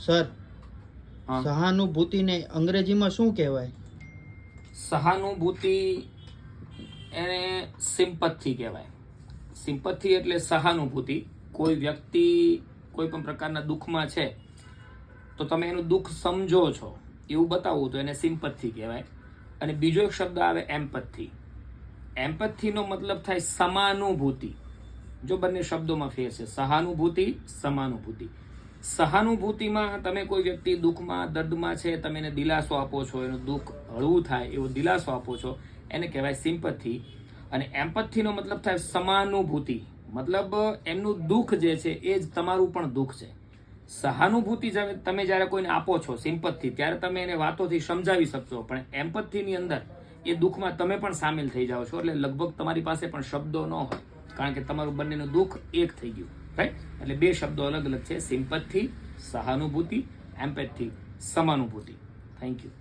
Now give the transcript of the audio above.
Sir, હા. સહાનુભૂતિને અંગ્રેજીમાં શું કહેવાય? સહાનુભૂતિ એને સિમ્પથી કહેવાય. સિમ્પથી એટલે સહાનુભૂતિ. કોઈ વ્યક્તિ કોઈ પણ પ્રકારના દુઃખમાં છે તો તમે એનું દુઃખ સમજો છો એવું બતાવવું તો એને સિમ્પથી કહેવાય. અને બીજો એક શબ્દ આવે એમ્પથી. એમ્પથીનો મતલબ થાય સમાનુભૂતિ. જો બંને શબ્દોમાં ફેર છે, સહાનુભૂતિ, સમાનુભૂતિ. સહાનુભૂતિમાં તમે કોઈ વ્યક્તિ દુઃખમાં, દર્દમાં છે, તમે એને દિલાસો આપો છો, એનું દુઃખ હળવું થાય એવો દિલાસો આપો છો, એને કહેવાય સિમ્પથી. અને એમ્પથીનો મતલબ થાય સમાનુભૂતિ. મતલબ એમનું દુઃખ જે છે એ જ તમારું પણ દુઃખ છે. સહાનુભૂતિ તમે જ્યારે કોઈને આપો છો સિમ્પથી, ત્યારે તમે એને વાતોથી સમજાવી શકશો, પણ એમ્પથીની અંદર એ દુઃખમાં તમે પણ સામેલ થઈ જાઓ છો, એટલે લગભગ તમારી પાસે પણ શબ્દો ન હોય, કારણ કે તમારું બંનેનું દુઃખ એક થઈ ગયું, રાઈટ? એટલે બે શબ્દો અલગ અલગ છે, સિમ્પથી સહાનુભૂતિ, એમ્પથી સમાનુભૂતિ. Thank you.